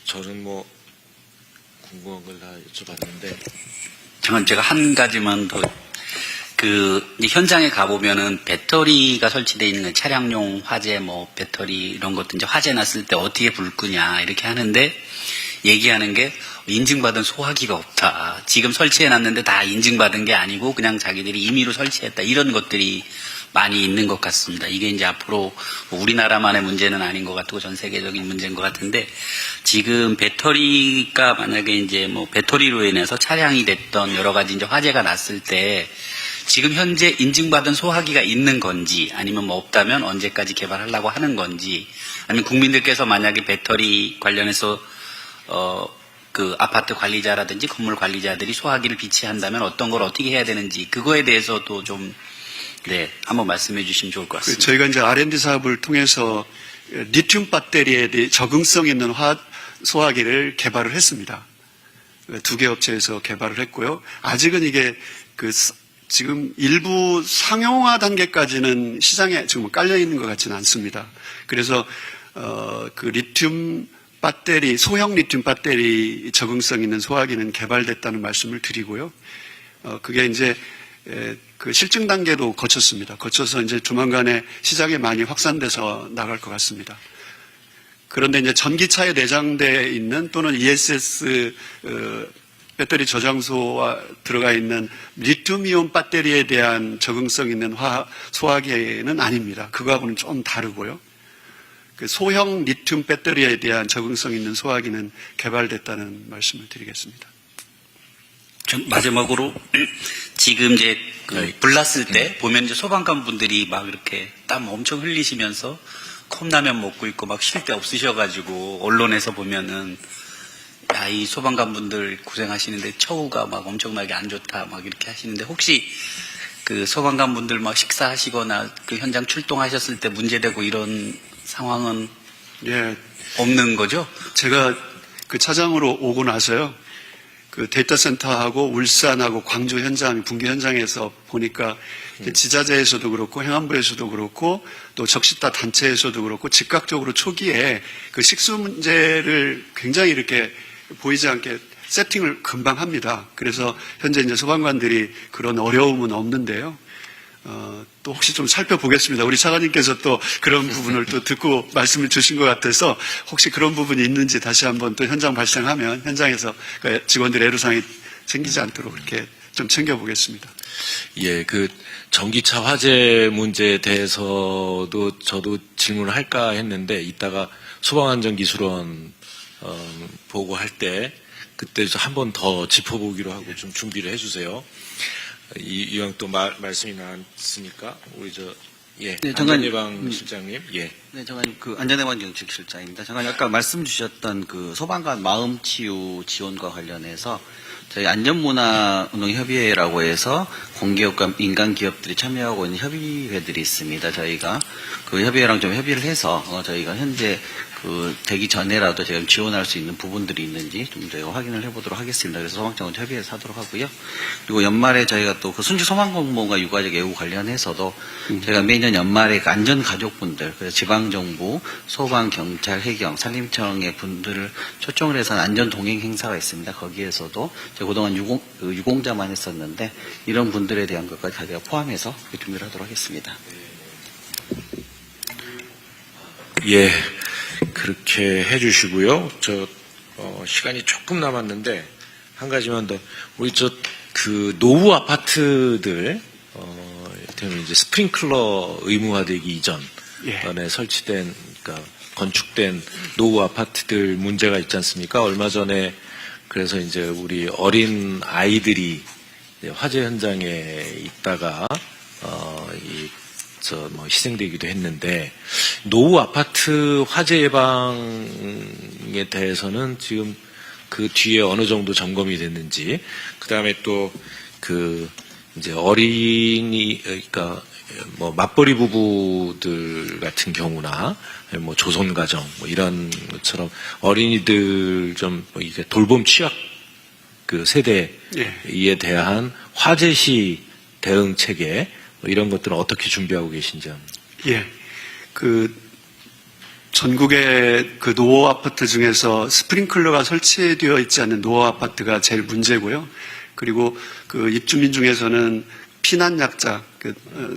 저는 뭐 궁금한 걸 다 여쭤봤는데. 제가 한 가지만 더, 이 현장에 가보면은 배터리가 설치되어 있는 차량용 화재, 배터리 이런 것도 이제 화재 났을 때 어떻게 불 끄냐 이렇게 하는데 얘기하는 게 인증받은 소화기가 없다. 지금 설치해놨는데 다 인증받은 게 아니고 그냥 자기들이 임의로 설치했다. 이런 것들이 많이 있는 것 같습니다. 이게 이제 앞으로 우리나라만의 문제는 아닌 것 같고 전 세계적인 문제인 것 같은데 지금 배터리가 만약에 이제 배터리로 인해서 차량이 됐던 여러 가지 이제 화재가 났을 때 지금 현재 인증받은 소화기가 있는 건지 아니면 없다면 언제까지 개발하려고 하는 건지 아니면 국민들께서 만약에 배터리 관련해서 아파트 관리자라든지 건물 관리자들이 소화기를 비치한다면 어떤 걸 어떻게 해야 되는지 그거에 대해서도 좀 한번 말씀해 주시면 좋을 것 같습니다. 저희가 이제 R&D 사업을 통해서 리튬 배터리에 대해 적응성 있는 소화기를 개발을 했습니다. 2개 업체에서 개발을 했고요. 아직은 이게 지금 일부 상용화 단계까지는 시장에 지금 깔려 있는 것 같지는 않습니다. 그래서 리튬 배터리, 소형 리튬 배터리 적응성 있는 소화기는 개발됐다는 말씀을 드리고요. 그게 이제 실증 단계도 거쳤습니다. 거쳐서 이제 조만간에 시장에 많이 확산돼서 나갈 것 같습니다. 그런데 이제 전기차에 내장되어 있는 또는 ESS 배터리 저장소와 들어가 있는 리튬이온 배터리에 대한 적응성 있는 소화기는 아닙니다. 그거하고는 좀 다르고요. 소형 리튬 배터리에 대한 적응성 있는 소화기는 개발됐다는 말씀을 드리겠습니다. 마지막으로 지금 이제 불났을 때 보면 이제 소방관 분들이 막 이렇게 땀 엄청 흘리시면서 컵라면 먹고 있고 막 쉴 데 없으셔가지고 언론에서 보면은 이 소방관 분들 고생하시는데 처우가 막 엄청나게 안 좋다 막 이렇게 하시는데 혹시 소방관 분들 막 식사하시거나 현장 출동하셨을 때 문제되고 이런 상황은 없는 거죠? 제가 차장으로 오고 나서요. 데이터 센터하고 울산하고 광주 현장, 붕괴 현장에서 보니까 지자체에서도 그렇고 행안부에서도 그렇고 또 적시타 단체에서도 그렇고 즉각적으로 초기에 식수 문제를 굉장히 이렇게 보이지 않게 세팅을 금방 합니다. 그래서 현재 이제 소방관들이 그런 어려움은 없는데요. 또 혹시 좀 살펴보겠습니다. 우리 차관님께서 또 그런 부분을 또 듣고 말씀을 주신 것 같아서 혹시 그런 부분이 있는지 다시 한번 또 현장 발생하면 현장에서 직원들의 애로사항이 생기지 않도록 이렇게 좀 챙겨보겠습니다. 예, 전기차 화재 문제에 대해서도 저도 질문을 할까 했는데 이따가 소방안전기술원 보고할 때 그때 한 번 더 짚어보기로 하고 좀 준비를 해주세요. 이왕 또 말씀이 나왔으니까 우리 안전예방 실장님. 예. 네, 장관님 안전예방 정책실장입니다. 장관님 아까 말씀 주셨던 소방관 마음치유 지원과 관련해서 저희 안전문화운동협의회라고 해서 공기업과 민간 기업들이 참여하고 있는 협의회들이 있습니다. 저희가 그 협의회랑 좀 협의를 해서 저희가 현재 되기 전에라도 제가 지원할 수 있는 부분들이 있는지 좀 저희가 확인을 해보도록 하겠습니다. 그래서 소방청은 협의해서 하도록 하고요. 그리고 연말에 저희가 또 순직 소방공무원과 유가족 예우 관련해서도 저희가 매년 연말에 안전가족분들, 그래서 지방정부, 소방, 경찰, 해경, 산림청의 분들을 초청을 해서 안전 동행 행사가 있습니다. 거기에서도 제가 그동안 유공자만 했었는데 이런 분들에 대한 것까지 저희가 포함해서 준비를 하도록 하겠습니다. 예. 그렇게 해주시고요. 시간이 조금 남았는데 한 가지만 더 우리 노후 아파트들 이제 스프링클러 의무화되기 이전에 설치된 건축된 노후 아파트들 문제가 있지 않습니까? 얼마 전에 그래서 이제 우리 어린 아이들이 화재 현장에 있다가 희생되기도 했는데 노후 아파트 화재 예방에 대해서는 지금 그 뒤에 어느 정도 점검이 됐는지, 그 다음에 또 이제 어린이 맞벌이 부부들 같은 경우나 조선 가정 이런 것처럼 어린이들 좀 이게 돌봄 취약 세대에 대한 화재 시 대응 체계 이런 것들은 어떻게 준비하고 계신지. 예. 전국의 그 노후 아파트 중에서 스프링클러가 설치되어 있지 않는 노후 아파트가 제일 문제고요. 그리고 그 입주민 중에서는 피난약자, 그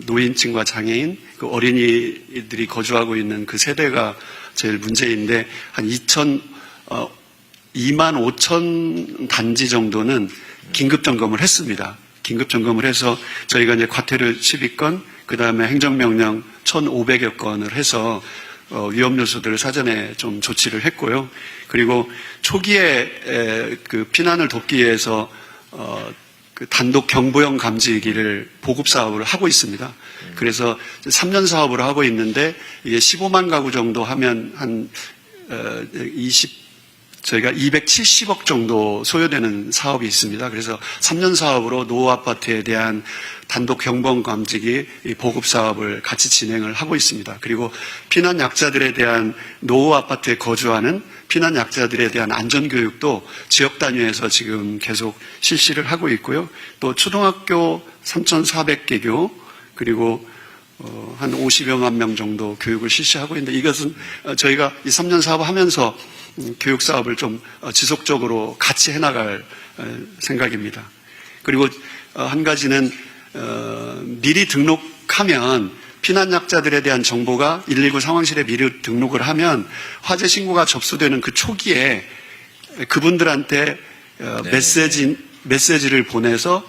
노인층과 장애인, 그 어린이들이 거주하고 있는 그 세대가 제일 문제인데 한 2만 5천 단지 정도는 긴급 점검을 했습니다. 긴급 점검을 해서 저희가 이제 과태료 12건, 그 다음에 행정명령 1,500여 건을 해서 위험 요소들을 사전에 좀 조치를 했고요. 그리고 초기에 그 피난을 돕기 위해서 그 단독 경보형 감지기를 보급 사업을 하고 있습니다. 그래서 3년 사업을 하고 있는데 이게 15만 가구 정도 하면 한 저희가 270억 정도 소요되는 사업이 있습니다. 그래서 3년 사업으로 노후 아파트에 대한 단독 경보형 감지기 보급 사업을 같이 진행을 하고 있습니다. 그리고 피난 약자들에 대한 노후 아파트에 거주하는 피난 약자들에 대한 안전교육도 지역 단위에서 지금 계속 실시를 하고 있고요. 또 초등학교 3,400개교 그리고 한 50여만 명 정도 교육을 실시하고 있는데 이것은 저희가 이 3년 사업을 하면서 교육 사업을 좀 지속적으로 같이 해나갈 생각입니다. 그리고 한 가지는 미리 등록하면 피난약자들에 대한 정보가 119 상황실에 미리 등록을 하면 화재 신고가 접수되는 그 초기에 그분들한테 메시지를 보내서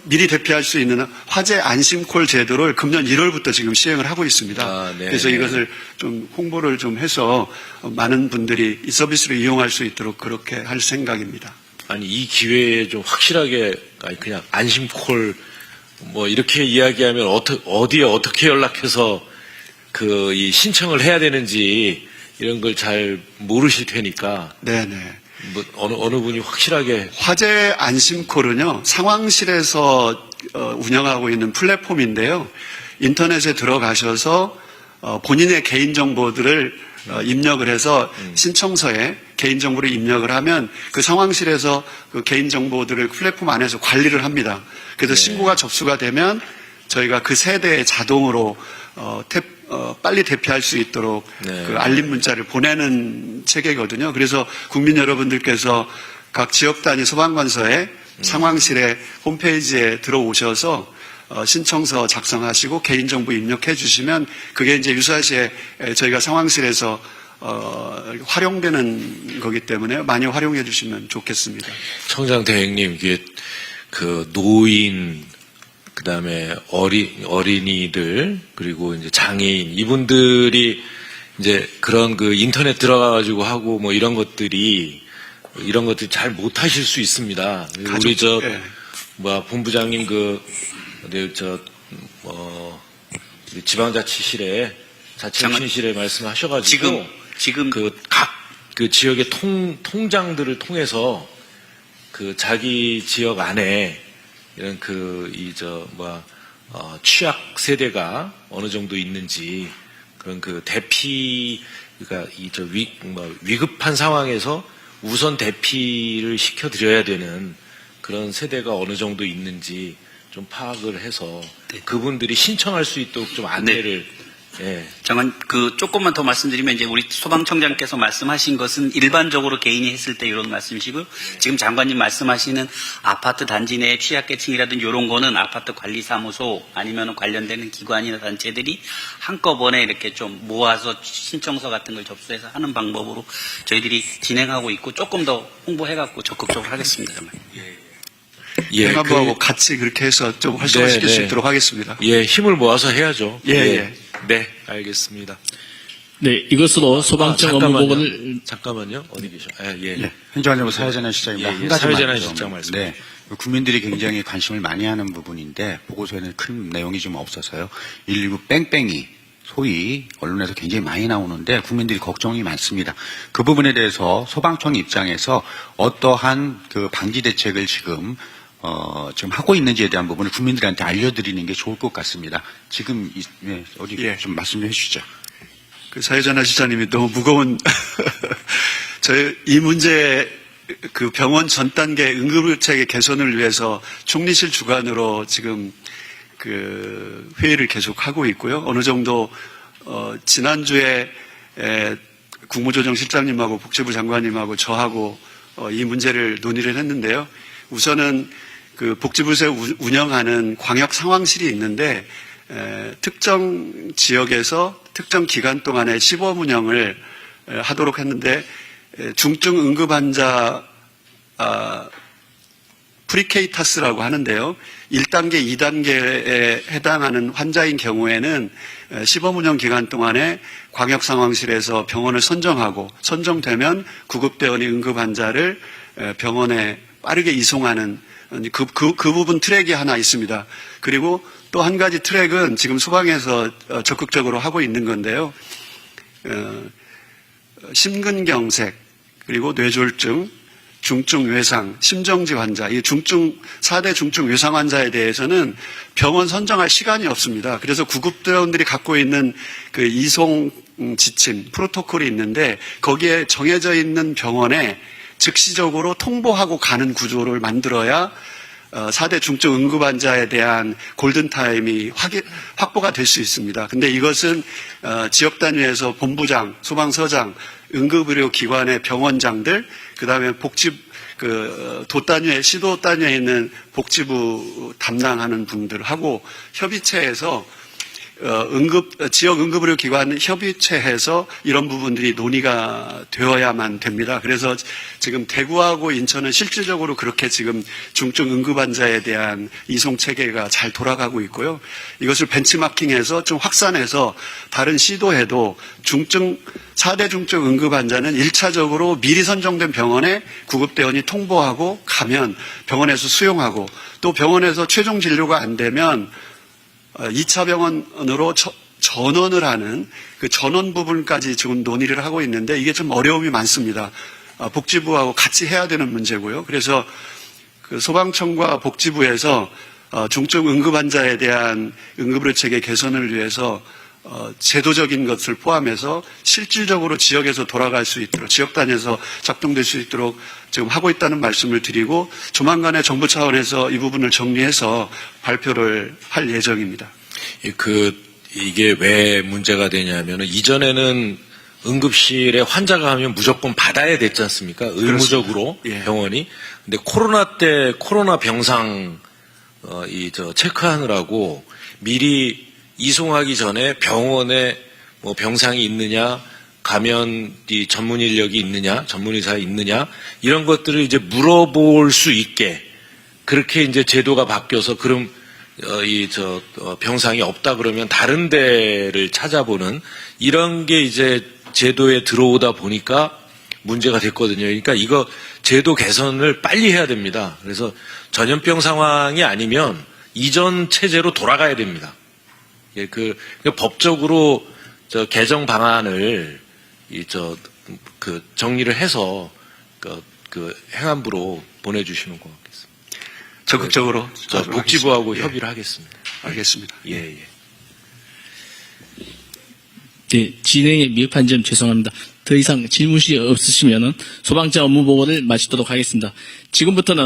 미리 대피할 수 있는 화재 안심콜 제도를 금년 1월부터 지금 시행을 하고 있습니다. 그래서 이것을 좀 홍보를 좀 해서 많은 분들이 이 서비스를 이용할 수 있도록 그렇게 할 생각입니다. 아니, 이 기회에 좀 확실하게, 아니, 그냥 안심콜, 뭐, 이렇게 이야기하면 어디에 어떻게 연락해서 이 신청을 해야 되는지 이런 걸 잘 모르실 테니까. 네네. 뭐, 어느 분이 확실하게. 화재 안심콜은요, 상황실에서 운영하고 있는 플랫폼인데요. 인터넷에 들어가셔서 본인의 개인정보들을 입력을 해서 신청서에 개인정보를 입력을 하면 그 상황실에서 그 개인정보들을 플랫폼 안에서 관리를 합니다. 그래서 신고가 접수가 되면 저희가 그 세대에 자동으로 빨리 대피할 수 있도록 그 알림 문자를 보내는 체계거든요. 그래서 국민 여러분들께서 각 지역 단위 소방관서에 상황실에 홈페이지에 들어오셔서 신청서 작성하시고 개인정보 입력해 주시면 그게 이제 유사시에 저희가 상황실에서 활용되는 거기 때문에 많이 활용해 주시면 좋겠습니다. 청장 대행님, 이게 노인, 그 다음에 어린이들, 그리고 이제 장애인, 이분들이 이제 그런 인터넷 들어가가지고 하고 뭐 이런 것들이 잘 못하실 수 있습니다. 우리 본부장님 지방자치실에, 자치혁신실에 말씀하셔가지고 지금 각 지역의 통장들을 통해서 자기 지역 안에 이런 취약 세대가 어느 정도 있는지 그런 대피가 위급한 상황에서 우선 대피를 시켜드려야 되는 그런 세대가 어느 정도 있는지 좀 파악을 해서 그분들이 신청할 수 있도록 좀 안내를. 잠깐 조금만 더 말씀드리면 이제 우리 소방청장께서 말씀하신 것은 일반적으로 개인이 했을 때 이런 말씀이시고 지금 장관님 말씀하시는 아파트 단지 내 취약계층이라든지 이런 거는 아파트 관리사무소 아니면 관련되는 기관이나 단체들이 한꺼번에 이렇게 좀 모아서 신청서 같은 걸 접수해서 하는 방법으로 저희들이 진행하고 있고 조금 더 홍보해갖고 적극적으로 하겠습니다. 정말. 행안부하고 같이 그렇게 해서 좀 활성화시킬 수 있도록 하겠습니다. 힘을 모아서 해야죠. 예. 네, 알겠습니다. 네, 이것으로 소방청 업무보고를 잠깐만요. 어디 계셔? 현장정보 사회재난 실장입니다. 한 가지만 사회재난 좀. 실장 말씀. 네, 국민들이 굉장히 관심을 많이 하는 부분인데 보고서에는 큰 내용이 좀 없어서요. 119 뺑뺑이 소위 언론에서 굉장히 많이 나오는데 국민들이 걱정이 많습니다. 그 부분에 대해서 소방청 입장에서 어떠한 방지 대책을 지금 하고 있는지에 대한 부분을 국민들한테 알려드리는 게 좋을 것 같습니다. 지금 좀 말씀해 주시죠. 사회전화 실장님이 너무 무거운 저희 이 문제 병원 전 단계 응급의료체계 개선을 위해서 총리실 주관으로 지금 회의를 계속 하고 있고요. 어느 정도 지난주에 국무조정실장님하고 복지부 장관님하고 저하고 이 문제를 논의를 했는데요. 우선은 그 복지부에서 운영하는 광역 상황실이 있는데 특정 지역에서 특정 기간 동안에 시범 운영을 하도록 했는데 중증 응급 환자 프리케이타스라고 하는데요. 1단계, 2단계에 해당하는 환자인 경우에는 시범 운영 기간 동안에 광역 상황실에서 병원을 선정하고 선정되면 구급대원이 응급 환자를 병원에 빠르게 이송하는 그 부분 트랙이 하나 있습니다. 그리고 또 한 가지 트랙은 지금 소방에서 적극적으로 하고 있는 건데요. 심근경색, 그리고 뇌졸중, 중증 외상, 심정지 환자, 이 4대 중증 외상 환자에 대해서는 병원 선정할 시간이 없습니다. 그래서 구급대원들이 갖고 있는 그 이송 지침, 프로토콜이 있는데 거기에 정해져 있는 병원에 즉시적으로 통보하고 가는 구조를 만들어야 4대 중증 응급 환자에 대한 골든타임이 확보가 될 수 있습니다. 근데 이것은 지역 단위에서 본부장, 소방서장, 응급의료기관의 병원장들, 그 다음에 도 단위에, 시도 단위에 있는 복지부 담당하는 분들하고 협의체에서 지역 응급의료기관 협의체에서 이런 부분들이 논의가 되어야만 됩니다. 그래서 지금 대구하고 인천은 실질적으로 그렇게 지금 중증 응급환자에 대한 이송 체계가 잘 돌아가고 있고요. 이것을 벤치마킹해서 좀 확산해서 다른 시도에도 4대 중증 응급환자는 1차적으로 미리 선정된 병원에 구급대원이 통보하고 가면 병원에서 수용하고 또 병원에서 최종 진료가 안 되면 2차 병원으로 전원을 하는 그 전원 부분까지 지금 논의를 하고 있는데 이게 좀 어려움이 많습니다. 복지부하고 같이 해야 되는 문제고요. 그래서 그 소방청과 복지부에서 중증 응급 환자에 대한 응급의료 체계 개선을 위해서 제도적인 것을 포함해서 실질적으로 지역에서 돌아갈 수 있도록 지역 단위에서 작동될 수 있도록 지금 하고 있다는 말씀을 드리고 조만간에 정부 차원에서 이 부분을 정리해서 발표를 할 예정입니다. 이게 왜 문제가 되냐면은 이전에는 응급실에 환자가 하면 무조건 받아야 됐지 않습니까? 의무적으로 예. 병원이. 근데 코로나 때 코로나 병상 체크하느라고 미리 이송하기 전에 병원에 뭐 병상이 있느냐, 감염이 전문 인력이 있느냐, 전문 의사가 있느냐 이런 것들을 이제 물어볼 수 있게 그렇게 이제 제도가 바뀌어서 그럼 병상이 없다 그러면 다른 데를 찾아보는 이런 게 이제 제도에 들어오다 보니까 문제가 됐거든요. 그러니까 이거 제도 개선을 빨리 해야 됩니다. 그래서 전염병 상황이 아니면 이전 체제로 돌아가야 됩니다. 예, 법적으로 개정 방안을 정리를 해서 행안부로 보내주시면 고맙겠습니다. 적극적으로 복지부하고 하겠습니다. 협의를 하겠습니다. 알겠습니다. 예. 네, 진행에 미흡한 점 죄송합니다. 더 이상 질문이 없으시면은 소방차 업무 보고를 마치도록 하겠습니다. 지금부터는